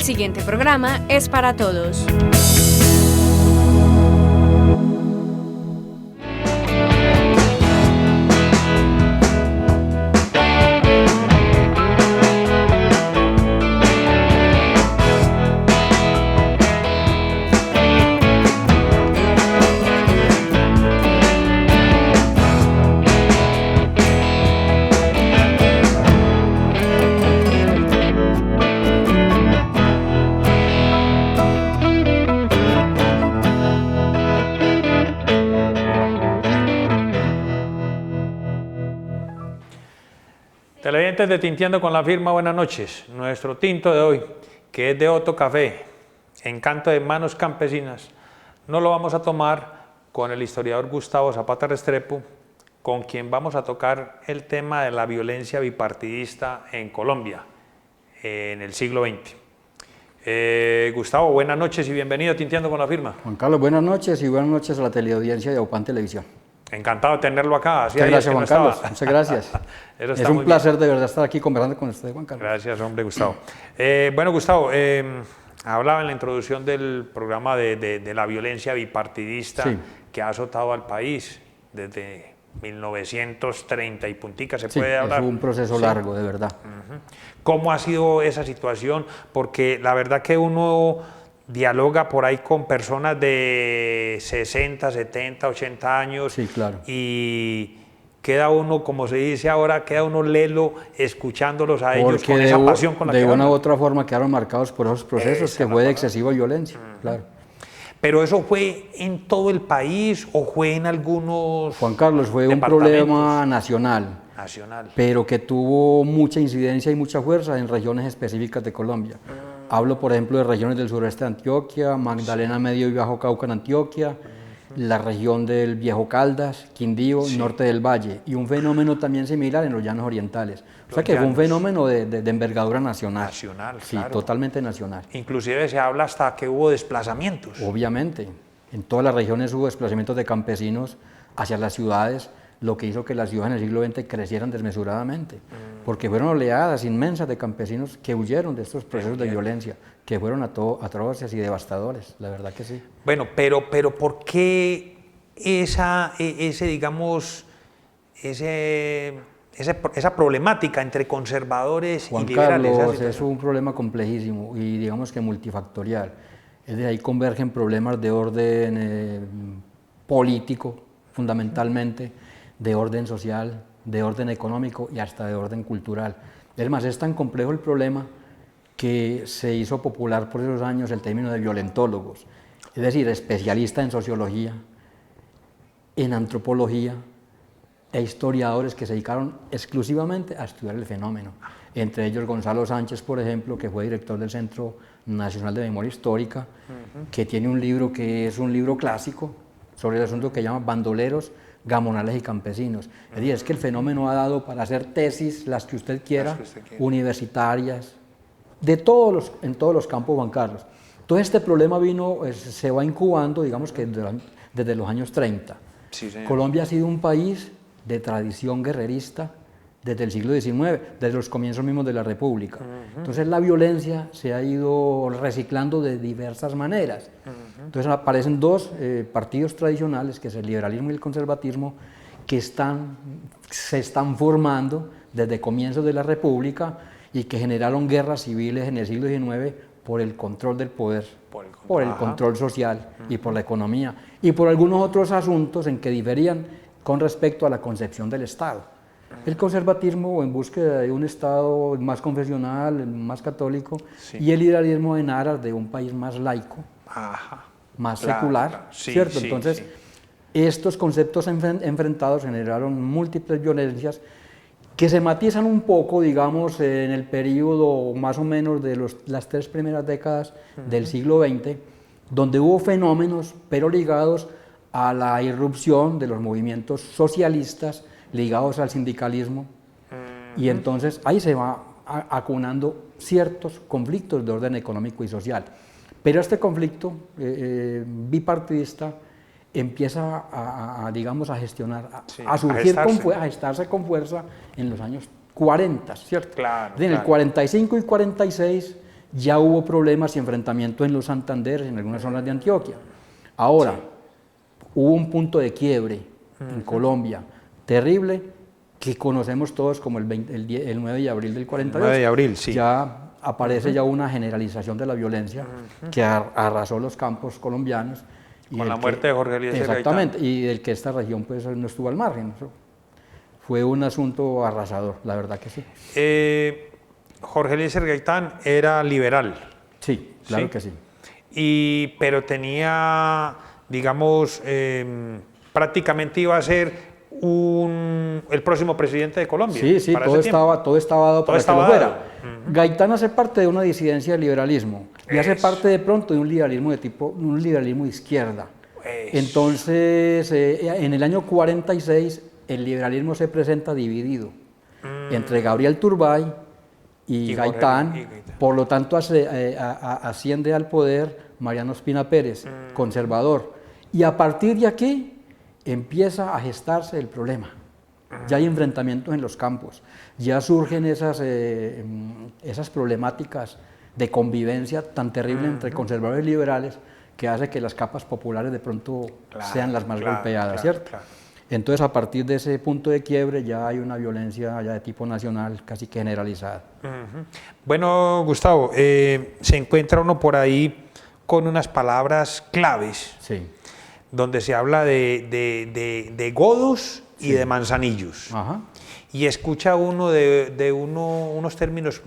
siguiente programa es para todos. Televidentes de Tinteando con la Firma, buenas noches. Nuestro tinto de hoy, que es de Otto Café, Encanto de Manos Campesinas, no lo vamos a tomar con el historiador Gustavo Zapata Restrepo, con quien vamos a tocar el tema de la violencia bipartidista en Colombia en el siglo XX. Gustavo, buenas noches y bienvenido a Tinteando con la Firma. Juan Carlos, buenas noches y buenas noches a la teleaudiencia de Aupan Televisión. Encantado de tenerlo acá. Muchas gracias, Juan Carlos. Muchas gracias. Es un placer de verdad estar aquí conversando con usted, Juan Carlos. Gracias, hombre, Gustavo. Bueno, Gustavo, hablaba en la introducción del programa de la violencia bipartidista que ha azotado al país desde 1930 y puntica, ¿se puede hablar? Es un proceso largo, de verdad. ¿Cómo ha sido esa situación? Porque la verdad que uno dialoga por ahí con personas de 60, 70, 80 años. Sí, claro. Y queda uno, como se dice ahora, queda uno lelo escuchándolos a ellos con esa pasión con la que de una hablan. u otra forma quedaron marcados por esos procesos que fue de excesiva violencia, claro. ¿Pero eso fue en todo el país o fue en algunos Juan Carlos, fue un problema nacional, pero que tuvo mucha incidencia y mucha fuerza en regiones específicas de Colombia. Hablo, por ejemplo, de regiones del sureste de Antioquia, Magdalena Medio y Bajo Cauca en Antioquia, la región del Viejo Caldas, Quindío, norte del Valle, y un fenómeno también similar en los llanos orientales. O sea que fue un fenómeno de envergadura nacional. Sí, claro. Totalmente nacional. Inclusive se habla hasta que hubo desplazamientos. Obviamente, en todas las regiones hubo desplazamientos de campesinos hacia las ciudades, lo que hizo que las ciudades en el siglo XX crecieran desmesuradamente, porque fueron oleadas inmensas de campesinos que huyeron de estos procesos de violencia, que fueron atroces y devastadores, la verdad que sí. Bueno, pero ¿por qué esa problemática entre conservadores y liberales? Juan Carlos, es un problema complejísimo y digamos que multifactorial. Desde ahí convergen problemas de orden político, fundamentalmente, de orden social, de orden económico y hasta de orden cultural. Es más, es tan complejo el problema que se hizo popular por esos años el término de violentólogos, es decir, especialistas en sociología, en antropología e historiadores que se dedicaron exclusivamente a estudiar el fenómeno. Entre ellos Gonzalo Sánchez, por ejemplo, que fue director del Centro Nacional de Memoria Histórica, que tiene un libro que es un libro clásico sobre el asunto que llama Bandoleros, Gamonales y Campesinos. Es decir, es que el fenómeno ha dado para hacer tesis, las que usted quiera, universitarias, en todos los campos, Juan Carlos. Todo este problema se va incubando, digamos que desde los años 30. Sí, Colombia ha sido un país de tradición guerrerista desde el siglo XIX, desde los comienzos mismos de la República. Entonces la violencia se ha ido reciclando de diversas maneras. Entonces aparecen dos partidos tradicionales, que es el liberalismo y el conservatismo, que se están formando desde comienzos de la República y que generaron guerras civiles en el siglo XIX por el control del poder, por el control social y por la economía, y por algunos otros asuntos en que diferían con respecto a la concepción del Estado. El conservatismo en búsqueda de un Estado más confesional, más católico, y el liberalismo en aras de un país más laico, más secular, ¿cierto? Entonces, estos conceptos enfrentados generaron múltiples violencias que se matizan un poco, digamos, en el periodo más o menos de las 3 primeras décadas del siglo XX, donde hubo fenómenos, pero ligados a la irrupción de los movimientos socialistas, ligados al sindicalismo, y entonces ahí se va acunando ciertos conflictos de orden económico y social. Pero este conflicto bipartidista empieza digamos, a gestionar, a surgir, a gestarse con fuerza en los años 40, ¿cierto? Claro, en el 45 y 46 ya hubo problemas y enfrentamientos en los Santanderes, en algunas zonas de Antioquia. Ahora, hubo un punto de quiebre en Colombia terrible que conocemos todos como el 9 de abril del 48. 9 de abril, sí. Ya aparece ya una generalización de la violencia que arrasó los campos colombianos. Con la muerte de Jorge Eliezer Gaitán. Exactamente, y del que esta región pues no estuvo al margen. Fue un asunto arrasador, la verdad que sí. Jorge Eliezer Gaitán era liberal. Sí, claro que sí. Pero tenía, digamos, prácticamente iba a ser el próximo presidente de Colombia. Sí, sí, todo estaba dado para que lo fuera. Gaitán hace parte de una disidencia del liberalismo y hace parte de pronto de un liberalismo de izquierda. Entonces, en el año 46, el liberalismo se presenta dividido entre Gabriel Turbay y Gaitán. Por lo tanto asciende al poder Mariano Ospina Pérez, conservador. Y a partir de aquí empieza a gestarse el problema. Ya hay enfrentamientos en los campos, ya surgen esas problemáticas de convivencia tan terrible entre conservadores y liberales que hace que las capas populares de pronto sean las más golpeadas, ¿cierto? Entonces, a partir de ese punto de quiebre ya hay una violencia ya de tipo nacional casi que generalizada. Bueno, Gustavo, se encuentra uno por ahí con unas palabras claves, sí, donde se habla de godos y de manzanillos. Ajá. Y escucha uno de unos términos,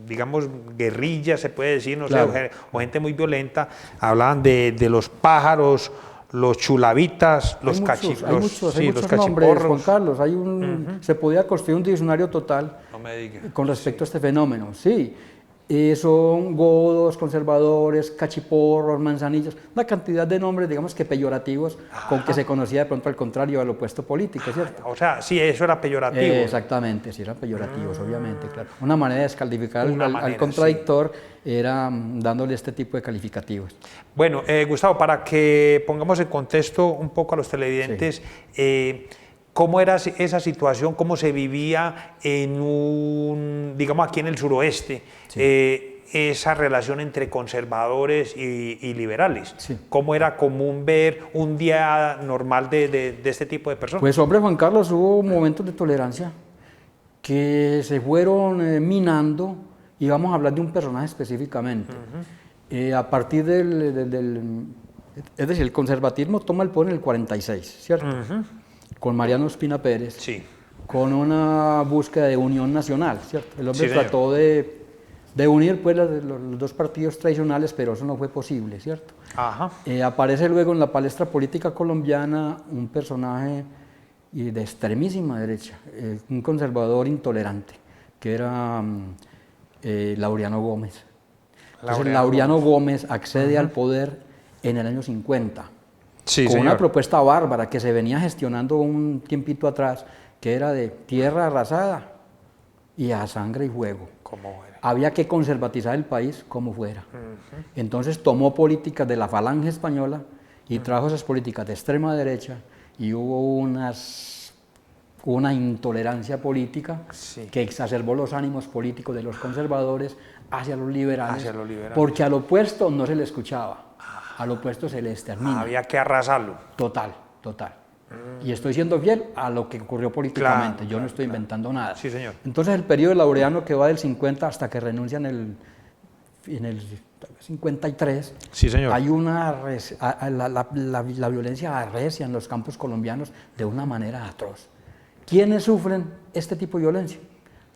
digamos, guerrillas, se puede decir, no claro, sé, o gente muy violenta. Hablaban de los pájaros, los chulavitas, los cachiporros. Hay muchos nombres, Juan Carlos. Se podía construir un diccionario total con respecto a este fenómeno. Sí, son godos, conservadores, cachiporros, manzanillos, una cantidad de nombres, digamos que peyorativos, con que se conocía de pronto al contrario al opuesto político, ¿cierto? O sea, sí, eso era peyorativo. Exactamente, sí eran peyorativos, obviamente, claro. Una manera de descalificar al contradictor era dándole este tipo de calificativos. Bueno, Gustavo, para que pongamos en contexto un poco a los televidentes, ¿cómo era esa situación? ¿Cómo se vivía digamos, aquí en el suroeste? Sí. Esa relación entre conservadores y liberales. Sí. ¿Cómo era común ver un día normal de este tipo de personas? Pues hombre, Juan Carlos, hubo momentos de tolerancia que se fueron minando, y vamos a hablar de un personaje específicamente. A partir es decir, el conservatismo toma el poder en el 46, ¿cierto? Con Mariano Ospina Pérez, sí, con una búsqueda de unión nacional, ¿cierto? El hombre trató de unir pues, los dos partidos tradicionales, pero eso no fue posible, ¿cierto? Ajá. Aparece luego en la palestra política colombiana un personaje de extremísima derecha, un conservador intolerante, que era Laureano Gómez. Entonces, Laureano Gómez accede al poder en el año 50. Sí, con señor. Una propuesta bárbara que se venía gestionando un tiempito atrás, que era de tierra arrasada y a sangre y fuego. Había que conservatizar el país como fuera. Entonces tomó políticas de la falange española y trajo esas políticas de extrema derecha, y hubo una intolerancia política que exacerbó los ánimos políticos de los conservadores hacia los liberales, porque al opuesto no se le escuchaba. Al opuesto se le extermina. Había que arrasarlo. Total. Y estoy siendo fiel a lo que ocurrió políticamente. Yo no estoy inventando nada. Sí, señor. Entonces, el periodo laureano que va del 50 hasta que renuncia en el 53, sí, señor, hay la violencia arrecia en los campos colombianos de una manera atroz. ¿Quiénes sufren este tipo de violencia?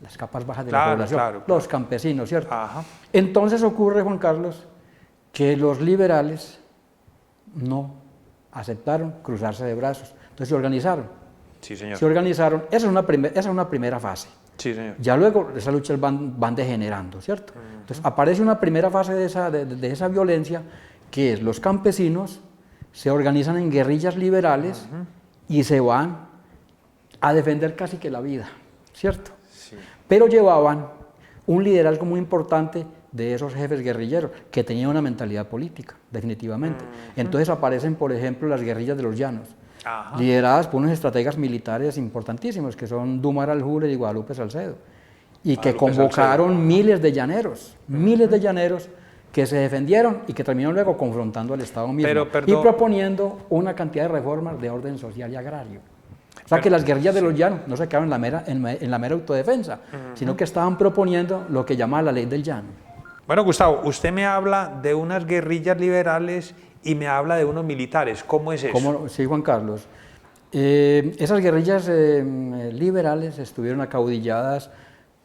Las capas bajas de la población, los campesinos, ¿cierto? Ajá. Entonces ocurre, Juan Carlos, que los liberales no aceptaron cruzarse de brazos. Entonces se organizaron. Sí, señor. Se organizaron. Esa es una primera fase. Sí, señor. Ya luego esas luchas van degenerando, ¿cierto? Entonces aparece una primera fase de esa violencia, que es los campesinos se organizan en guerrillas liberales y se van a defender casi que la vida, ¿cierto? Sí. Pero llevaban un liderazgo muy importante de esos jefes guerrilleros, que tenían una mentalidad política, definitivamente. Entonces aparecen, por ejemplo, las guerrillas de los llanos, lideradas por unos estrategas militares importantísimos, que son Dumar Aljuler y Guadalupe Salcedo. y que Guadalupe convocaron miles de llaneros que se defendieron y que terminaron luego confrontando al Estado mismo Pero, y perdón. proponiendo una cantidad de reformas de orden social y agrario. O sea que las guerrillas de los llanos no se quedaron en la mera autodefensa, sino que estaban proponiendo lo que llama la ley del llano. Bueno, Gustavo, usted me habla de unas guerrillas liberales y me habla de unos militares. ¿Cómo es eso? Sí, Juan Carlos. Esas guerrillas liberales estuvieron acaudilladas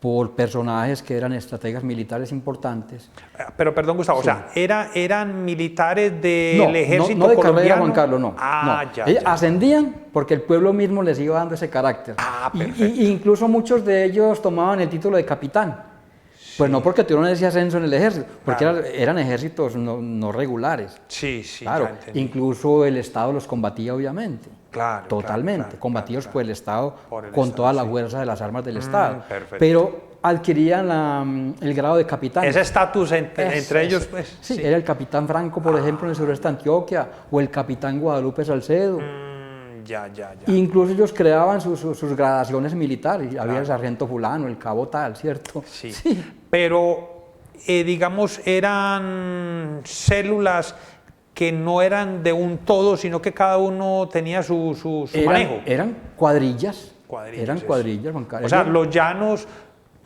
por personajes que eran estrategas militares importantes. Pero perdón, Gustavo, Sí. o sea, ¿eran militares del ejército no de carrera, colombiano? Juan Carlos, no. Ah, no. ya, Ellos ya. ascendían porque el pueblo mismo les iba dando ese carácter. Ah, Y perfecto. incluso muchos de ellos tomaban el título de capitán. Pues no porque tuvieron ese ascenso en el ejército, porque Claro. eran ejércitos no regulares. Sí, sí, Claro, ya entendí. incluso el Estado los combatía, obviamente. Claro, Totalmente, claro, claro, combatidos claro, por el Estado, Por el con Estado, toda la sí. fuerza de las armas del Estado. perfecto. Pero adquirían el grado de capitán. Ese estatus entre ellos, pues. Sí, era el capitán Franco, por ejemplo, en el sureste de Antioquia, o el capitán Guadalupe Salcedo. Ya. Incluso ellos creaban sus gradaciones militares. Había Claro. el sargento fulano, el cabo tal, ¿cierto? Sí. Pero, digamos, eran células que no eran de un todo, sino que cada uno tenía su manejo. Eran cuadrillas. Cuadrillas, Eran eso. cuadrillas, Juan Carlos. O sea, Ellos- los llanos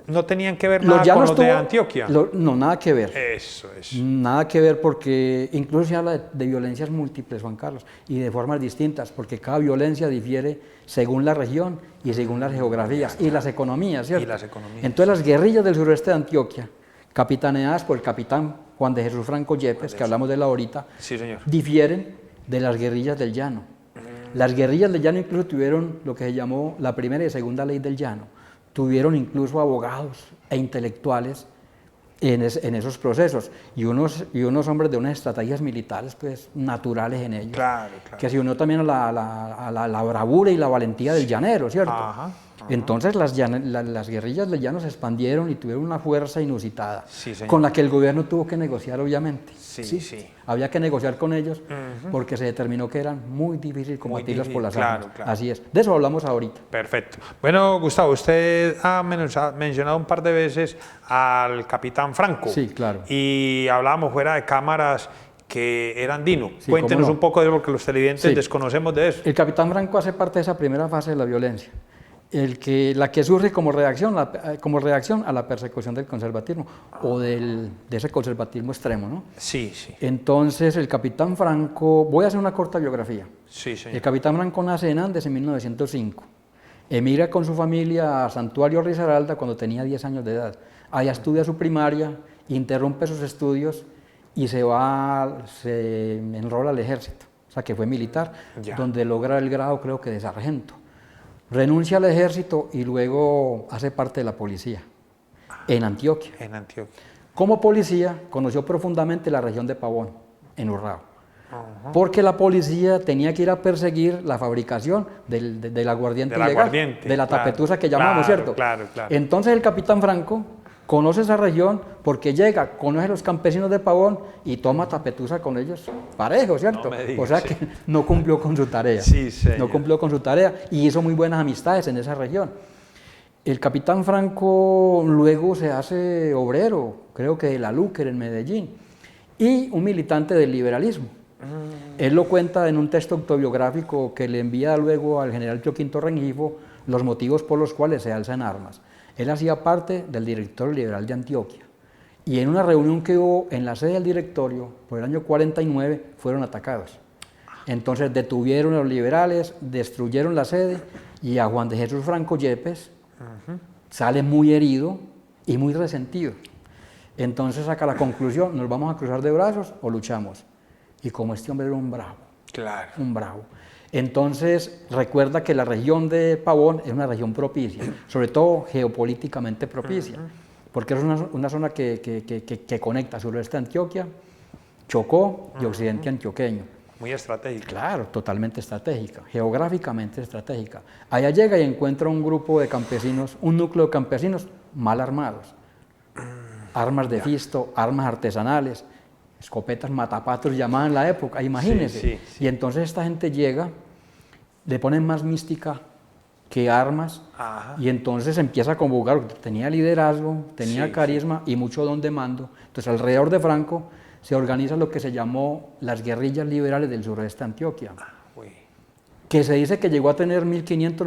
no tenían que ver los nada con llanos los de tuvo- Antioquia. no, nada que ver. Eso. Nada que ver porque incluso se habla de violencias múltiples, Juan Carlos, y de formas distintas, porque cada violencia difiere según la región y según las geografías y las economías, ¿cierto? Y las economías. Entonces las guerrillas del sureste de Antioquia, capitaneadas por el capitán Juan de Jesús Franco Yepes, que hablamos de él ahorita, Sí, señor. difieren de las guerrillas del llano. Las guerrillas del llano incluso tuvieron lo que se llamó la primera y segunda ley del llano. Tuvieron incluso abogados e intelectuales en esos procesos y unos hombres de unas estrategias militares pues naturales en ellos. Claro. Que se unió también a la bravura y la valentía del llanero, ¿cierto? Ajá. Entonces las guerrillas del llano se expandieron y tuvieron una fuerza inusitada, Sí, señor. con la que el gobierno tuvo que negociar, obviamente. Sí. Había que negociar con ellos porque se determinó que eran muy difíciles combatirlos por las difícil, armas. claro. Así es. De eso hablamos ahorita. Perfecto. Bueno, Gustavo, usted ha mencionado un par de veces al capitán Franco. Sí, claro. Y hablábamos fuera de cámaras que eran Dino. Sí, Cuéntenos cómo no. un poco de eso, porque los televidentes Sí. desconocemos de eso. El capitán Franco hace parte de esa primera fase de la violencia, la que surge como reacción a la persecución del conservatismo o de ese conservatismo extremo, ¿no? Sí. Entonces el capitán Franco, voy a hacer una corta biografía. Sí, El señor. capitán Franco nace en Andes en 1905. Emigra con su familia a Santuario Risaralda cuando tenía 10 años de edad. Allá estudia su primaria, interrumpe sus estudios y se enrola al ejército, o sea que fue militar, Ya. donde logra el grado creo que de sargento. Renuncia al ejército y luego hace parte de la policía en Antioquia. En Antioquia. Como policía conoció profundamente la región de Pavón, en Urrao, porque la policía tenía que ir a perseguir la fabricación del aguardiente Del ilegal, aguardiente, de la claro, tapetusa que llamamos, claro, ¿cierto? claro. Entonces el capitán Franco conoce esa región porque llega, conoce a los campesinos de Pavón y toma tapetusa con ellos parejo, ¿cierto? No me digas, o sea sí. que no cumplió con su tarea. Sí, señor. No cumplió con su tarea y hizo muy buenas amistades en esa región. El capitán Franco luego se hace obrero, creo que de la Luker en Medellín, y un militante del liberalismo. Él lo cuenta en un texto autobiográfico que le envía luego al general Pío V Rengifo los motivos por los cuales se alza en armas. Él hacía parte del directorio liberal de Antioquia y en una reunión que hubo en la sede del directorio por el año 49 fueron atacados. Entonces detuvieron a los liberales, destruyeron la sede y a Juan de Jesús Franco Yepes sale muy herido y muy resentido. Entonces saca la conclusión, nos vamos a cruzar de brazos o luchamos. Y como este hombre era un bravo, Claro. un bravo. Entonces recuerda que la región de Pavón es una región propicia, sobre todo geopolíticamente propicia, porque es una zona que conecta suroeste de Antioquia, Chocó y occidente antioqueño. Muy estratégico. Claro, totalmente estratégica, geográficamente estratégica. Allá llega y encuentra un grupo de campesinos, un núcleo de campesinos mal armados. Armas de fisto, armas artesanales, escopetas matapatos llamaban en la época, imagínense. Sí. Y entonces esta gente llega, le ponen más mística que armas, Ajá. y entonces empieza a convocar, tenía liderazgo, tenía Sí, carisma y mucho don de mando. Entonces alrededor de Franco se organiza lo que se llamó las guerrillas liberales del sureste de Antioquia, Uy. que se dice que llegó a tener 1.500,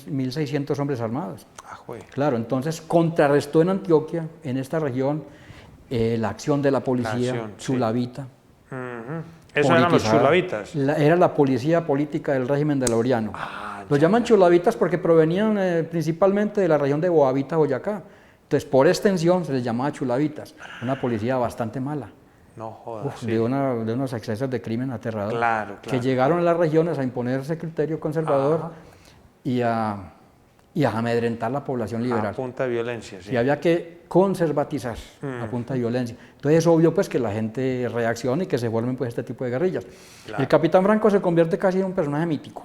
1.600 hombres armados. Uy. Claro, entonces contrarrestó en Antioquia, en esta región, la acción de la policía acción, sí. chulavita. Ujú. Esos eran los politizada. chulavitas. Era la policía política del régimen de Laureano. Ah, Los ya, llaman ya. chulavitas porque provenían principalmente de la región de Boavita, Boyacá. Entonces, por extensión, se les llamaba chulavitas. Una policía bastante mala, No jodas. sí. de unos excesos de crimen aterrador. Claro, que claro. llegaron a las regiones a imponer ese criterio conservador Ajá. y a amedrentar la población A liberal. punta de violencia, sí. Y había que conservatizar a punta de violencia. Entonces es obvio pues que la gente reaccione y que se formen pues este tipo de guerrillas. Claro. El capitán Franco se convierte casi en un personaje mítico,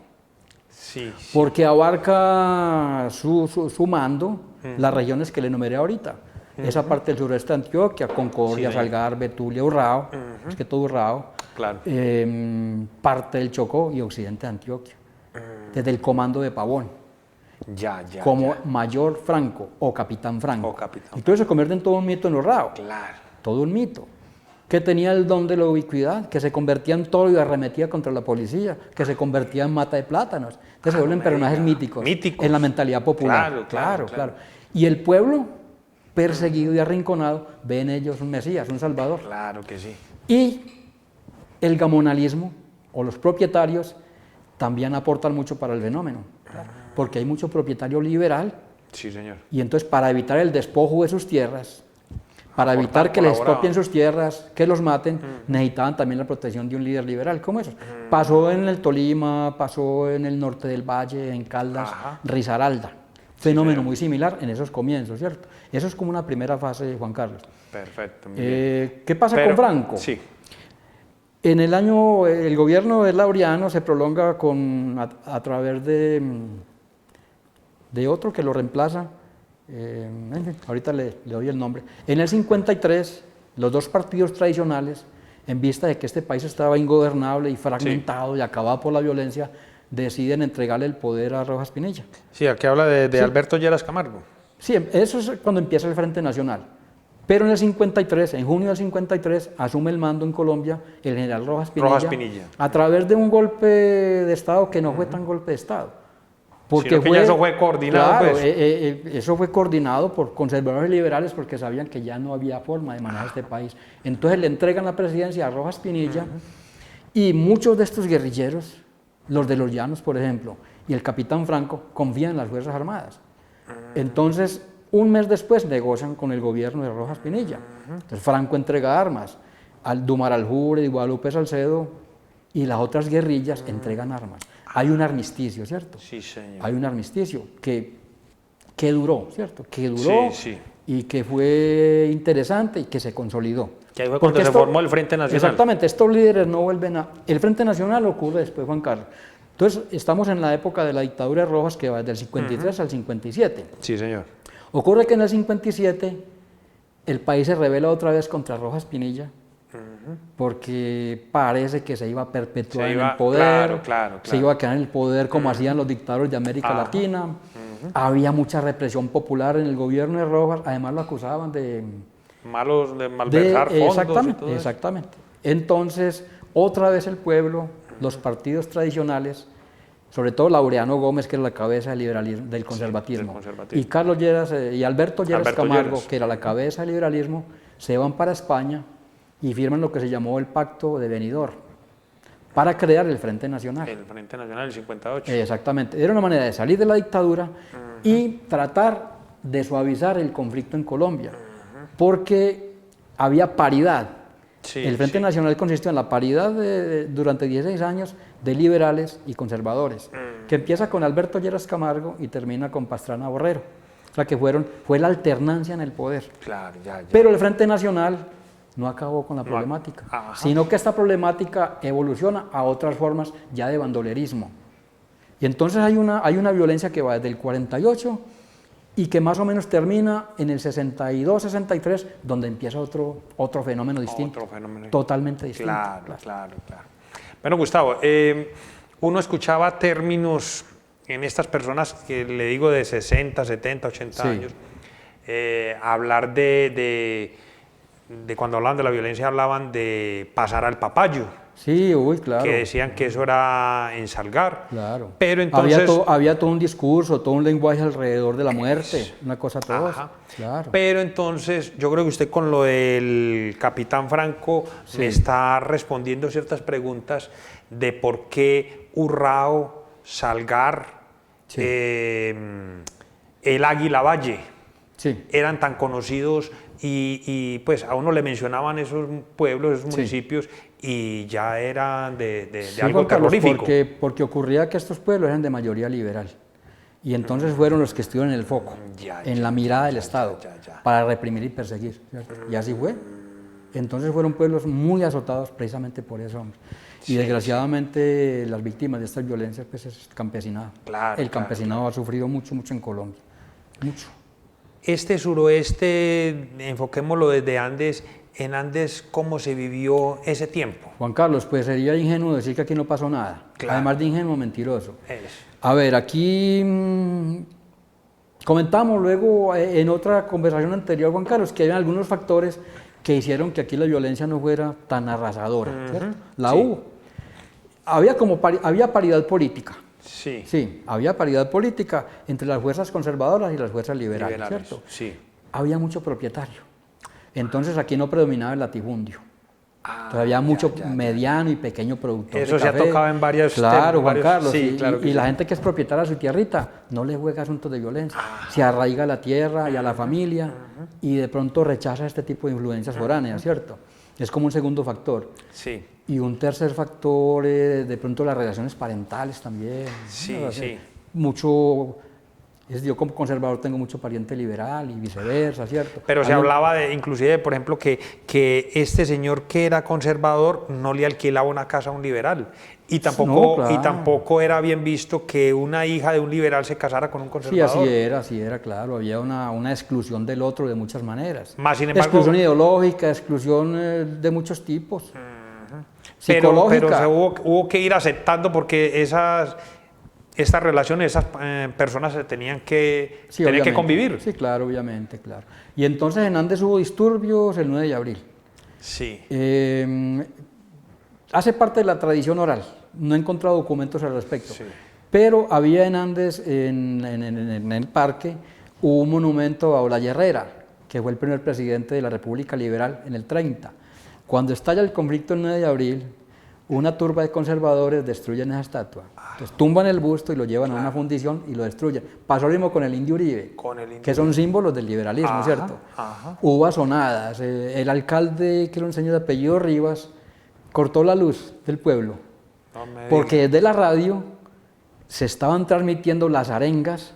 Sí, sí. porque abarca su mando las regiones que le enumeré ahorita. Esa parte del sureste de Antioquia, Concordia, Sí, Salgar, Betulia, Urrao, es que todo Urrao, Claro. parte del Chocó y occidente de Antioquia, desde el comando de Pavón, Ya, ya. como ya. mayor Franco o capitán Franco. O capitán Entonces se convierte en todo un mito en Urrao. Claro. Todo un mito, que tenía el don de la ubicuidad, que se convertía en todo y arremetía contra la policía, que se convertía en mata de plátanos. Entonces se vuelven me personajes diga. míticos, Míticos. en la mentalidad popular. Claro, claro. Y el pueblo, perseguido y arrinconado, ve en ellos un Mesías, un Salvador. Claro que sí. Y el gamonalismo, o los propietarios, también aportan mucho para el fenómeno, porque hay mucho propietario liberal, Sí, señor. y entonces para evitar el despojo de sus tierras, para Aportaban, evitar que les colaboraban. expropien sus tierras, que los maten, necesitaban también la protección de un líder liberal como esos. Pasó en el Tolima, pasó en el norte del Valle, en Caldas, Ajá. Risaralda. Fenómeno señor. muy similar en esos comienzos, ¿cierto? Eso es como una primera fase de Juan Carlos. Perfecto. Muy bien. ¿Qué pasa Pero- con Franco? Sí. En el año, el gobierno de Laureano se prolonga a través de otro que lo reemplaza, ahorita le doy el nombre. En el 53, los dos partidos tradicionales, en vista de que este país estaba ingobernable y fragmentado y acabado por la violencia, deciden entregarle el poder a Rojas Pinilla. Sí, aquí habla de Alberto Lleras Camargo. Sí, eso es cuando empieza el Frente Nacional. Pero en el 53, en junio del 53, asume el mando en Colombia el general Rojas Pinilla, Rojas Pinilla. a través de un golpe de Estado que no fue tan golpe de Estado. Sino que ya eso fue coordinado, claro, pues. eso fue coordinado por conservadores liberales porque sabían que ya no había forma de manejar este país. Entonces le entregan la presidencia a Rojas Pinilla y muchos de estos guerrilleros, los de los Llanos, por ejemplo, y el capitán Franco, confían en las Fuerzas Armadas. Entonces, un mes después negocian con el gobierno de Rojas Pinilla. Entonces Franco entrega armas, al Dumar Aljure y Guadalupe Salcedo y las otras guerrillas entregan armas. Hay un armisticio, ¿cierto? Sí, señor. Hay un armisticio que duró, ¿cierto? Que duró Sí, sí. y que fue interesante y que se consolidó. Que ahí fue Porque cuando se formó el Frente Nacional. Exactamente, estos líderes no vuelven a... El Frente Nacional ocurre después, Juan Carlos. Entonces, estamos en la época de la dictadura de Rojas que va desde el 53 al 57. Sí, señor. Ocurre que en el 57 el país se rebela otra vez contra Rojas Pinilla porque parece que se iba a perpetuar Se en iba- el poder, claro, claro, se claro. iba a quedar en el poder como hacían los dictadores de América Ajá. Latina. Había mucha represión popular en el gobierno de Rojas, además lo acusaban de Malos de malversar fondos y exactamente, todo eso. exactamente. Entonces, otra vez el pueblo, los partidos tradicionales, sobre todo Laureano Gómez, que era la cabeza del liberalismo, del conservatismo, conservatismo. y Carlos Lleras y Alberto Lleras Alberto Camargo, Lleras. que era la cabeza del liberalismo, se van para España y firman lo que se llamó el Pacto de Benidorm para crear el Frente Nacional. El Frente Nacional del 58. Exactamente. Era una manera de salir de la dictadura y tratar de suavizar el conflicto en Colombia, porque había paridad. Sí, El Frente sí. Nacional consistió en la paridad durante 16 años de liberales y conservadores, que empieza con Alberto Lleras Camargo y termina con Pastrana Borrero. O sea que fue la alternancia en el poder. Claro, ya, ya. Pero el Frente Nacional no acabó con la No, problemática, ajá. sino que esta problemática evoluciona a otras formas ya de bandolerismo. Y entonces hay una violencia que va desde el 48 y que más o menos termina en el 62-63, donde empieza otro fenómeno distinto. Otro fenómeno. Totalmente distinto. Claro, claro, claro. Bueno, Gustavo, uno escuchaba términos en estas personas que le digo de 60, 70, 80 Sí. años, hablar de cuando hablaban de la violencia, hablaban de pasar al papayo, Sí, uy, claro. que decían que eso era ensalgar. Claro. Pero entonces, Había todo un discurso, todo un lenguaje alrededor de la muerte, una cosa toda. ajá. Claro. Pero entonces yo creo que usted con lo del capitán Franco me está respondiendo ciertas preguntas de por qué Urrao, Salgar, Sí. el Águila Valle Sí. eran tan conocidos y pues a uno le mencionaban esos pueblos, esos Sí. municipios y ya eran de Sí, algo Juan Carlos, terrorífico. porque ocurría que estos pueblos eran de mayoría liberal. Y entonces fueron los que estuvieron en el foco, en la mirada del Estado, ya. para reprimir y perseguir. ¿Cierto? Y así fue. Entonces fueron pueblos muy azotados precisamente por eso, hombre. Y desgraciadamente las víctimas de estas violencias pues es el campesinado. Claro, El campesinado ha sufrido mucho, mucho en Colombia. Mucho. Este suroeste, enfoquémoslo desde Andes, en Andes, ¿cómo se vivió ese tiempo? Juan Carlos, pues sería ingenuo decir que aquí no pasó nada. Claro. Además de ingenuo, mentiroso. Eso. A ver, aquí comentamos luego en otra conversación anterior, Juan Carlos, que hay algunos factores que hicieron que aquí la violencia no fuera tan arrasadora, ¿cierto? La Sí. hubo. Había paridad política. Sí. Sí, había paridad política entre las fuerzas conservadoras y las fuerzas liberales, ¿cierto? Sí. Había mucho propietario. Entonces aquí no predominaba el latifundio. Entonces había mucho mediano y pequeño productor. Eso de se ha café. tocado en varios Claro, Juan varios- Carlos. sí, y claro que y sí. la gente que es propietaria de su tierrita no le juega asuntos de violencia. Se arraiga a la tierra y a la familia y de pronto rechaza este tipo de influencias foráneas, ¿cierto? Es como un segundo factor. Sí. Y un tercer factor, de pronto las relaciones parentales también. Sí, ¿no? sí. Mucho, yo como conservador tengo mucho pariente liberal y viceversa, ¿cierto? Pero se Algo- hablaba de, inclusive, por ejemplo, que este señor que era conservador no le alquilaba una casa a un liberal. Y tampoco, No, claro. tampoco era bien visto que una hija de un liberal se casara con un Sí, conservador. así era, claro. Había una exclusión del otro de muchas maneras. Más sin embargo- exclusión ideológica, exclusión de muchos tipos. Pero Psicológica. se hubo que ir aceptando porque estas relaciones, esas personas se tenían que obviamente. convivir. Sí, claro, obviamente, claro. Y entonces en Andes hubo disturbios el 9 de abril. Sí. Hace parte de la tradición oral, no he encontrado documentos al respecto, Sí. pero había en Andes, en el parque, hubo un monumento a Olaya Herrera, que fue el primer presidente de la República Liberal en el 30. Cuando estalla el conflicto el 9 de abril, una turba de conservadores destruyen esa estatua. Entonces tumban el busto y lo llevan a una fundición y lo destruyen. Pasó lo mismo con el Indio Uribe, Con el Indio que son símbolos del liberalismo, Ajá, ¿cierto? ajá. Hubo azonadas. El alcalde, que era un señor de apellido Rivas, cortó la luz del pueblo, No me porque desde la radio se estaban transmitiendo las arengas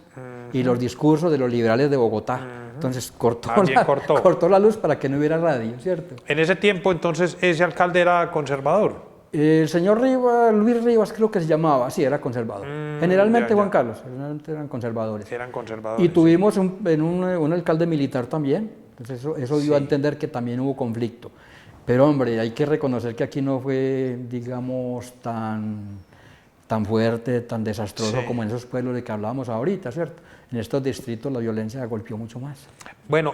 y los discursos de los liberales de Bogotá. Entonces Más bien cortó. cortó la luz para que no hubiera radio, ¿cierto? En ese tiempo, entonces, ese alcalde era conservador. El señor Rivas, Luis Rivas creo que se llamaba, sí, era conservador. Generalmente, ya. Juan Carlos, generalmente eran conservadores. Eran conservadores. Y tuvimos un alcalde militar también, entonces eso dio a entender que también hubo conflicto. Pero hombre, hay que reconocer que aquí no fue, digamos, tan fuerte, tan desastroso Sí. como en esos pueblos de que hablábamos ahorita, ¿cierto? En estos distritos la violencia golpeó mucho más. Bueno,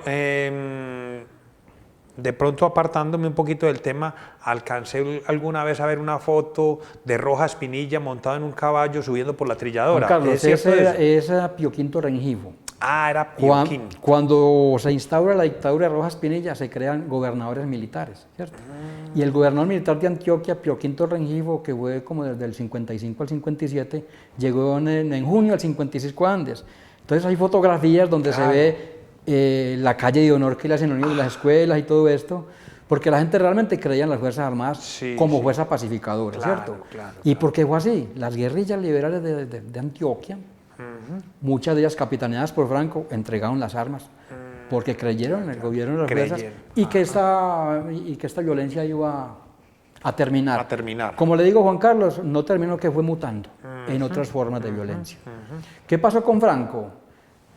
de pronto apartándome un poquito del tema, alcancé alguna vez a ver una foto de Rojas Pinilla montado en un caballo subiendo por la trilladora. Juan Carlos, ¿Es cierto ese eso? era Pío V Rengifo. Ah, era Pioquín. Cuando se instaura la dictadura de Rojas Pinilla, se crean gobernadores militares, ¿cierto? Y el gobernador militar de Antioquia, Pío V Rengifo, que fue como desde el 55 al 57, llegó en junio al 56 a Andes. Entonces hay fotografías donde se ve la calle de honor que le hacen los niños de las escuelas y todo esto, porque la gente realmente creía en las Fuerzas Armadas Sí, como sí. fuerza pacificadora, Claro, ¿cierto? claro, ¿Y por qué fue así? Las guerrillas liberales de Antioquia, muchas de ellas capitaneadas por Franco, entregaron las armas porque creyeron en el gobierno de las fuerzas Creyeron. y que esta violencia iba a terminar. A terminar. Como le digo, Juan Carlos, no terminó, que fue mutando en otras formas de violencia. ¿Qué pasó con Franco?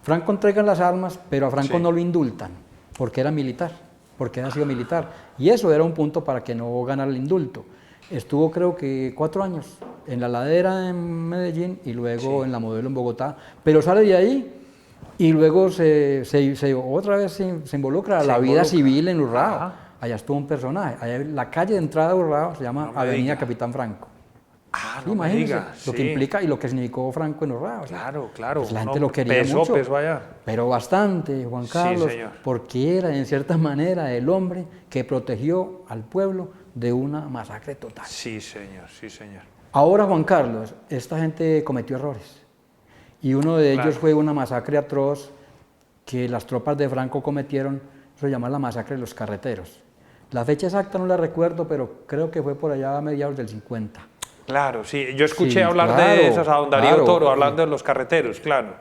Franco entrega las armas, pero a Franco Sí. no lo indultan, porque era militar, porque había sido militar. Y eso era un punto para que no ganara el indulto. Estuvo creo que 4 años en la Ladera en Medellín y luego en la Modelo en Bogotá, pero sale de ahí y luego otra vez se involucra a la vida civil en Urrao. Ajá. Allá estuvo un personaje, allá, la calle de entrada de Urrao se llama No me Avenida diga. Capitán Franco. Ah, Sí, no me imagínese diga. lo que Sí. implica y lo que significó Franco en Urrao. ¿sí? Claro, claro. Pues la gente No, lo quería mucho. Pesó allá. Pero bastante, Juan Sí, Carlos, señor. porque era en cierta manera el hombre que protegió al pueblo de una masacre total. Sí, señor, sí, señor. Ahora, Juan Carlos, esta gente cometió errores y uno de ellos Claro. fue una masacre atroz que las tropas de Franco cometieron, eso se llama la masacre de los carreteros. La fecha exacta no la recuerdo, pero creo que fue por allá a mediados del 50. Claro, sí. Yo escuché Sí, hablar claro, de esas a don Darío claro. Toro, hablando de los carreteros, claro.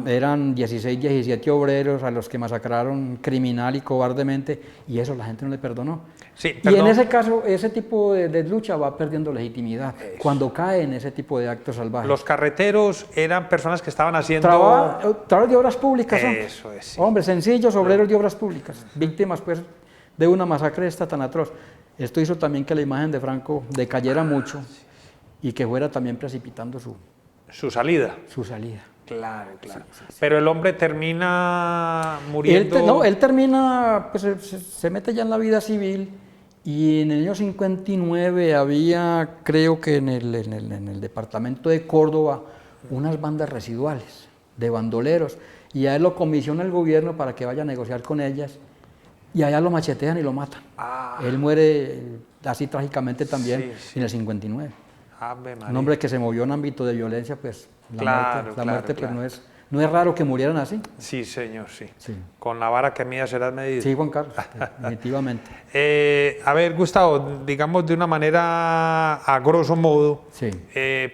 Eran 16, 17 obreros a los que masacraron criminal y cobardemente y eso la gente no le perdonó. Sí, Y en perdón. ese caso, ese tipo de lucha va perdiendo legitimidad cuando cae en ese tipo de actos salvajes. Los carreteros eran personas que estaban haciendo... Trabajadores de obras públicas, hombre. Eso es, sí. Hombre, sencillos obreros de obras públicas, víctimas pues de una masacre esta tan atroz. Esto hizo también que la imagen de Franco decayera mucho y que fuera también precipitando Su salida. su salida. Claro, claro. Pero el hombre termina muriendo... Él termina, pues se mete ya en la vida civil y en el año 59 había, creo que en el departamento de Córdoba, unas bandas residuales de bandoleros y a él lo comisiona el gobierno para que vaya a negociar con ellas y allá lo machetean y lo matan. Él muere así trágicamente también Sí, sí. en el 59. Ave María. Un hombre que se movió en ámbito de violencia, pues la Claro, muerte, claro, pues claro. no es raro que murieran así. Sí, señor, sí. Sí. Con la vara que mía serás medido. Sí, Juan Carlos, definitivamente. A ver, Gustavo, digamos de una manera a grosso modo, Sí.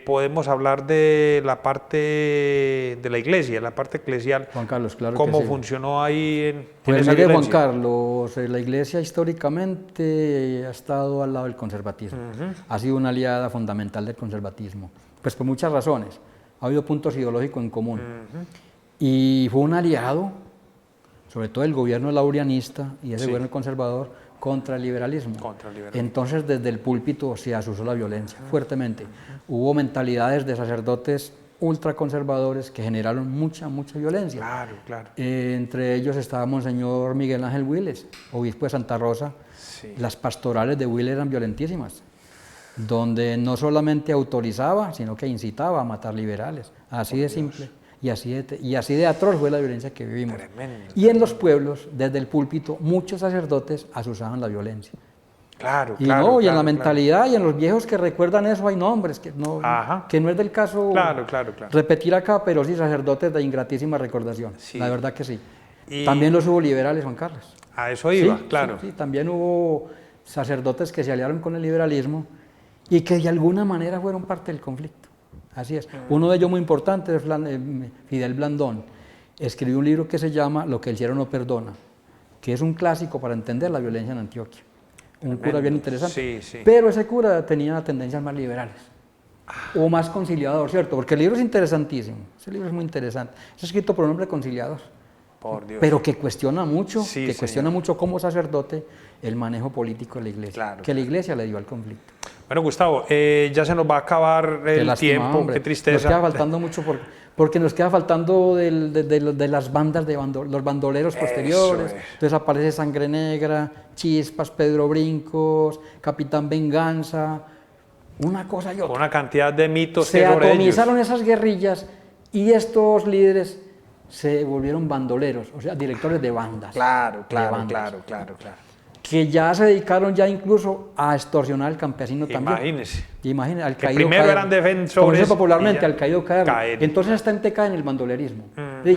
podemos hablar de la parte de la iglesia, la parte eclesial. Juan Carlos, claro ¿Cómo que sí. funcionó ahí en Pues esa mire, Juan violencia? Carlos, la iglesia históricamente ha estado al lado del conservatismo. Ha sido una aliada fundamental del conservatismo. Pues por muchas razones. Ha habido puntos ideológicos en común. Y fue un aliado, sobre todo el gobierno laurianista y ese Sí. gobierno conservador, contra el liberalismo. Contra el liberalismo. Entonces, desde el púlpito se asusó la violencia fuertemente. Hubo mentalidades de sacerdotes ultraconservadores que generaron mucha violencia. Claro, claro. Entre ellos estaba Monseñor Miguel Ángel Willes, obispo de Santa Rosa. Sí. Las pastorales de Willes eran violentísimas, donde no solamente autorizaba, sino que incitaba a matar liberales. Así de simple y así de atroz fue la violencia que vivimos. Tremendo. Y en los pueblos, desde el púlpito, muchos sacerdotes asusaban la violencia. Claro, Y claro. no, y en claro, la mentalidad y en los viejos que recuerdan eso hay nombres Ajá. que no es del caso Claro, claro, claro. repetir acá, pero sí sacerdotes de ingratísima recordación. Sí. La verdad que sí. Y- También los hubo liberales, Juan Carlos. A eso iba, Sí, claro. sí, también hubo sacerdotes que se aliaron con el liberalismo y que de alguna manera fueron parte del conflicto. Así es. Uno de ellos muy importante es Fidel Blandón. Escribió un libro que se llama Lo que el cielo no perdona, que es un clásico para entender la violencia en Antioquia. Un cura bien interesante. Sí, sí. Pero ese cura tenía tendencias más liberales o más conciliador, ¿cierto? Porque el libro es interesantísimo. Ese libro es muy interesante. Es escrito por un hombre conciliador, Por Dios. pero que cuestiona mucho, Sí, cuestiona señor. mucho como sacerdote el manejo político de la iglesia, Claro, que la iglesia le dio al conflicto. Bueno, Gustavo, ya se nos va a acabar Qué el lástima, tiempo, hombre. qué tristeza. Nos queda faltando mucho porque nos queda faltando de las bandas de los bandoleros posteriores. es. Entonces aparece Sangre Negra, Chispas, Pedro Brincos, Capitán Venganza, una cosa y otra. Una cantidad de mitos Se que sobre ellos. atomizaron esas guerrillas y estos líderes se volvieron bandoleros, o sea, directores de bandas. Claro, De claro, bandas. claro, claro, claro. Que ya se dedicaron ya incluso a extorsionar al campesino también. Imagínese. Imagínese, al Que caído primero caer. eran defensores Como se dice y popularmente, ya al caído caer. caer. Entonces esta gente cae en el bandolerismo.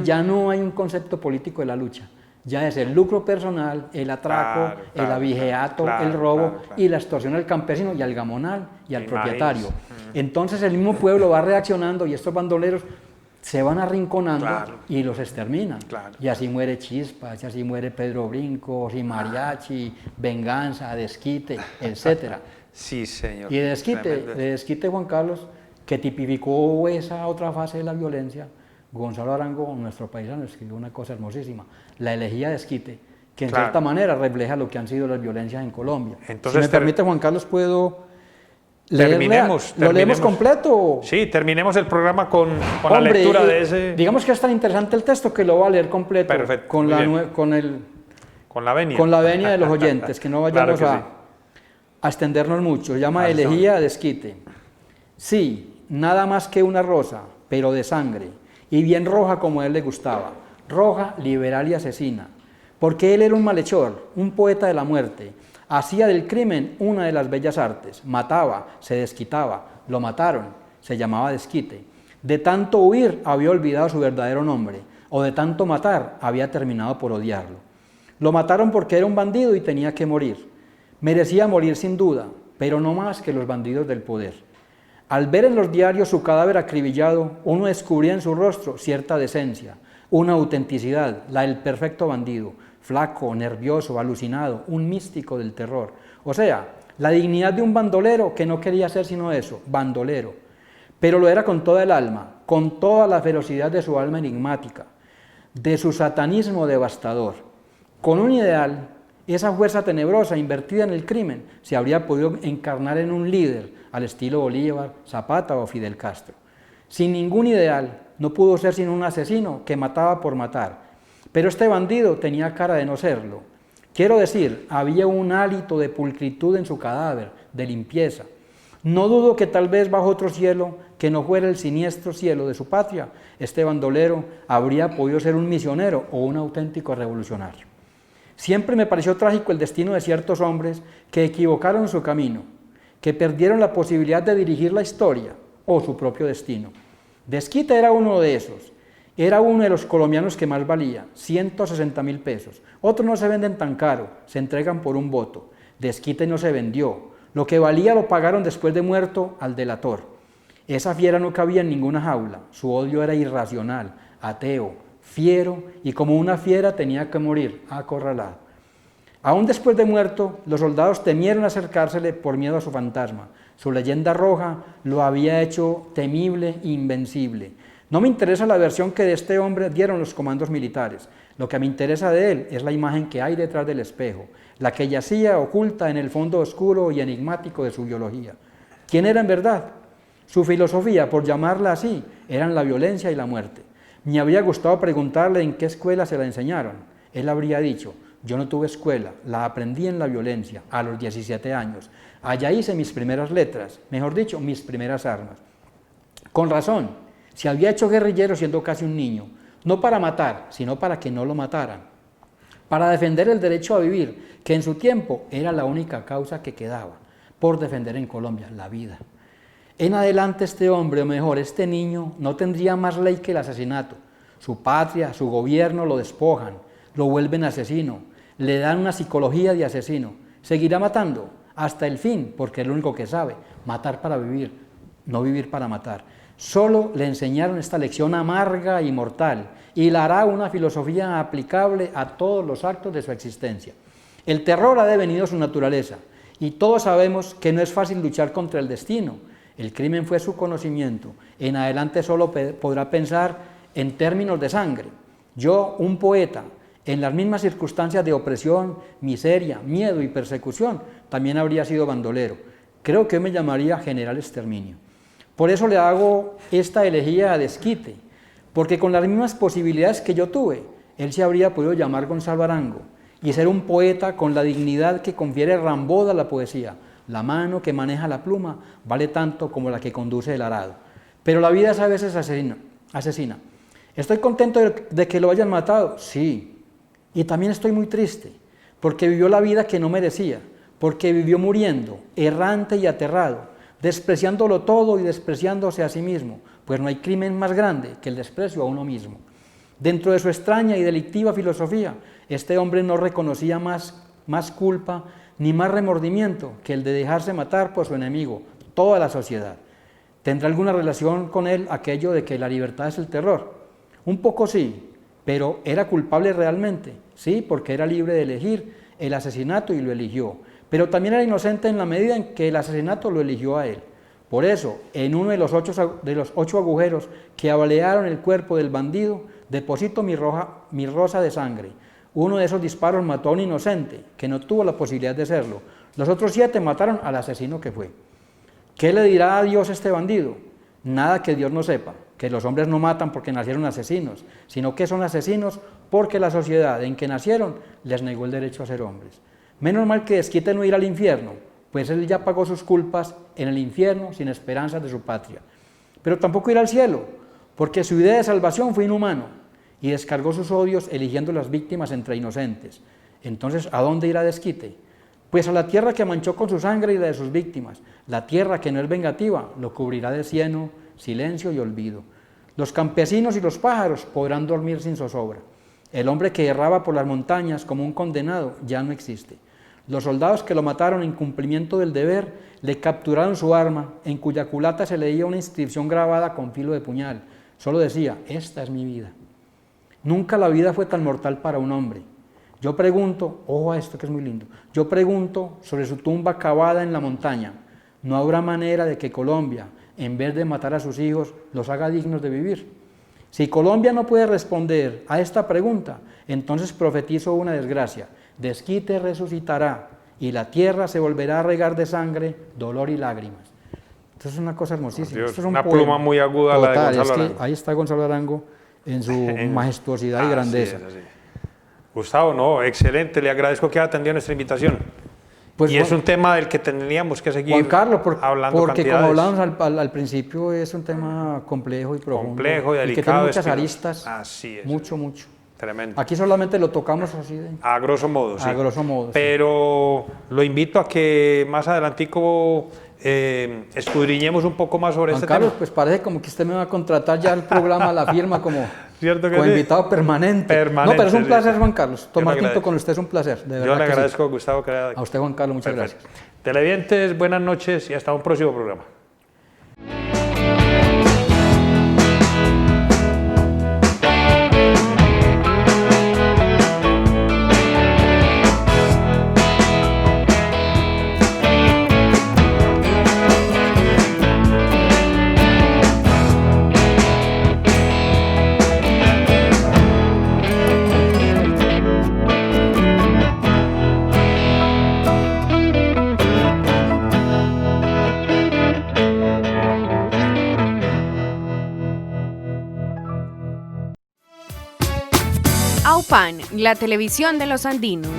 Ya no hay un concepto político de la lucha. Ya es el lucro personal, el atraco, Claro, claro, el abigeato, claro, el robo claro, claro. y la extorsión al campesino y al gamonal y al Imagínese. propietario. Entonces el mismo pueblo va reaccionando y estos bandoleros se van arrinconando Claro. y los exterminan. Claro. Y así muere Chispas, y así muere Pedro Brincos, y Mariachi, Venganza, Desquite, etcétera. Sí, señor. Y de Tremendo. desquite Juan Carlos, que tipificó esa otra fase de la violencia, Gonzalo Arango, nuestro paisano, escribió una cosa hermosísima, la elegía de desquite, que en Claro. cierta manera refleja lo que han sido las violencias en Colombia. Entonces, si me permite, Juan Carlos, puedo Terminemos. ¿Lo leemos completo? Sí, terminemos el programa con la Hombre, lectura de ese... Digamos que es tan interesante el texto que lo voy a leer completo. Perfecto, Con muy la, bien. con la venia. Con la venia de los oyentes, que no vayamos Claro que a extendernos mucho. Se llama Ah, está Elegía de Desquite. Sí, nada más que una rosa, pero de sangre, y bien roja como a él le gustaba. Roja, liberal y asesina. Porque él era un malhechor, un poeta de la muerte. Hacía del crimen una de las bellas artes. Mataba, se desquitaba. Lo mataron, se llamaba desquite. De tanto huir había olvidado su verdadero nombre, o de tanto matar había terminado por odiarlo. Lo mataron porque era un bandido y tenía que morir. Merecía morir sin duda, pero no más que los bandidos del poder. Al ver en los diarios su cadáver acribillado, uno descubría en su rostro cierta decencia, una autenticidad, la del perfecto bandido, flaco, nervioso, alucinado, un místico del terror. O sea, la dignidad de un bandolero que no quería ser sino eso, bandolero. Pero lo era con toda el alma, con toda la ferocidad de su alma enigmática, de su satanismo devastador. Con un ideal, esa fuerza tenebrosa invertida en el crimen se habría podido encarnar en un líder al estilo Bolívar, Zapata o Fidel Castro. Sin ningún ideal, no pudo ser sino un asesino que mataba por matar. Pero este bandido tenía cara de no serlo. Quiero decir, había un hálito de pulcritud en su cadáver, de limpieza. No dudo que tal vez bajo otro cielo, que no fuera el siniestro cielo de su patria, este bandolero habría podido ser un misionero o un auténtico revolucionario. Siempre me pareció trágico el destino de ciertos hombres que equivocaron su camino, que perdieron la posibilidad de dirigir la historia o su propio destino. Desquite era uno de esos. Era uno de los colombianos que más valía, 160.000 pesos. Otros no se venden tan caro, se entregan por un voto. Desquite no se vendió. Lo que valía lo pagaron después de muerto al delator. Esa fiera no cabía en ninguna jaula. Su odio era irracional, ateo, fiero, y como una fiera tenía que morir acorralado. Aún después de muerto, los soldados temieron acercársele por miedo a su fantasma. Su leyenda roja lo había hecho temible e invencible. No me interesa la versión que de este hombre dieron los comandos militares. Lo que me interesa de él es la imagen que hay detrás del espejo, la que yacía oculta en el fondo oscuro y enigmático de su biología. ¿Quién era en verdad? Su filosofía, por llamarla así, eran la violencia y la muerte. Me habría gustado preguntarle en qué escuela se la enseñaron. Él habría dicho: yo no tuve escuela, la aprendí en la violencia, a los 17 años. Allá hice mis primeras letras, mejor dicho, mis primeras armas. Con razón, se había hecho guerrillero siendo casi un niño, no para matar, sino para que no lo mataran, para defender el derecho a vivir, que en su tiempo era la única causa que quedaba por defender en Colombia, la vida. En adelante este hombre, o mejor, este niño, no tendría más ley que el asesinato. Su patria, su gobierno lo despojan, lo vuelven asesino, le dan una psicología de asesino. Seguirá matando hasta el fin, porque es lo único que sabe, matar para vivir, no vivir para matar. Solo le enseñaron esta lección amarga y mortal, y la hará una filosofía aplicable a todos los actos de su existencia. El terror ha devenido su naturaleza, y todos sabemos que no es fácil luchar contra el destino. El crimen fue su conocimiento. En adelante solo podrá pensar en términos de sangre. Yo, un poeta, en las mismas circunstancias de opresión, miseria, miedo y persecución, también habría sido bandolero. Creo que hoy me llamaría general exterminio. Por eso le hago esta elegía a Desquite, porque con las mismas posibilidades que yo tuve, él se habría podido llamar Gonzalo Arango y ser un poeta con la dignidad que confiere Rimbaud a la poesía. La mano que maneja la pluma vale tanto como la que conduce el arado. Pero la vida es a veces asesina. ¿Estoy contento de que lo hayan matado? Sí. Y también estoy muy triste, porque vivió la vida que no merecía, porque vivió muriendo, errante y aterrado, despreciándolo todo y despreciándose a sí mismo, pues no hay crimen más grande que el desprecio a uno mismo. Dentro de su extraña y delictiva filosofía, este hombre no reconocía más culpa ni más remordimiento que el de dejarse matar por su enemigo, toda la sociedad. ¿Tendrá alguna relación con él aquello de que la libertad es el terror? Un poco sí, pero ¿era culpable realmente? Sí, porque era libre de elegir el asesinato y lo eligió, pero también era inocente en la medida en que el asesinato lo eligió a él. Por eso, en uno de los 8 agujeros que abalearon el cuerpo del bandido, deposito mi rosa de sangre. Uno de esos disparos mató a un inocente, que no tuvo la posibilidad de serlo. Los otros 7 mataron al asesino que fue. ¿Qué le dirá a Dios este bandido? Nada que Dios no sepa, que los hombres no matan porque nacieron asesinos, sino que son asesinos porque la sociedad en que nacieron les negó el derecho a ser hombres. Menos mal que desquite no ir al infierno, pues él ya pagó sus culpas en el infierno sin esperanzas de su patria. Pero tampoco ir al cielo, porque su idea de salvación fue inhumano y descargó sus odios eligiendo las víctimas entre inocentes. Entonces, ¿a dónde irá desquite? Pues a la tierra que manchó con su sangre y la de sus víctimas. La tierra que no es vengativa lo cubrirá de cieno, silencio y olvido. Los campesinos y los pájaros podrán dormir sin zozobra. El hombre que erraba por las montañas como un condenado ya no existe. Los soldados que lo mataron en cumplimiento del deber le capturaron su arma, en cuya culata se leía una inscripción grabada con filo de puñal. Solo decía, esta es mi vida. Nunca la vida fue tan mortal para un hombre. Yo pregunto, ojo a esto que es muy lindo, yo pregunto sobre su tumba cavada en la montaña, ¿no habrá manera de que Colombia, en vez de matar a sus hijos, los haga dignos de vivir? Si Colombia no puede responder a esta pregunta, entonces profetizo una desgracia, desquite resucitará y la tierra se volverá a regar de sangre, dolor y lágrimas. Esto es una cosa hermosísima. Dios, Esto es un una poema. pluma muy aguda. Total, la de Gonzalo es que Arango. ahí está Gonzalo Arango en su majestuosidad y grandeza. Así es. Gustavo, no, excelente, le agradezco que haya atendido nuestra invitación. Pues, y es un tema del que teníamos que seguir Juan Carlos, hablando porque como cantidades. hablábamos al principio, es un tema complejo y profundo. Complejo y que tiene delicado, muchas espinoso. aristas. Así es. Mucho. Tremendo. Aquí solamente lo tocamos así de... A grosso modo, sí. A grosso modo, sí. Pero lo invito a que más adelantico escudriñemos un poco más sobre Juan este Carlos, tema. pues parece como que usted me va a contratar ya el programa, la firma, como, ¿Cierto que como sí? invitado permanente. Permanente, No, pero es un sí. placer, Juan Carlos. Tomar le tinto agradezco. con usted es un placer, de verdad. Yo le que sí. agradezco, Gustavo, que haya... A usted, Juan Carlos, muchas Perfecto. gracias. Televidentes, buenas noches y hasta un próximo programa. AUPAN, la televisión de los andinos.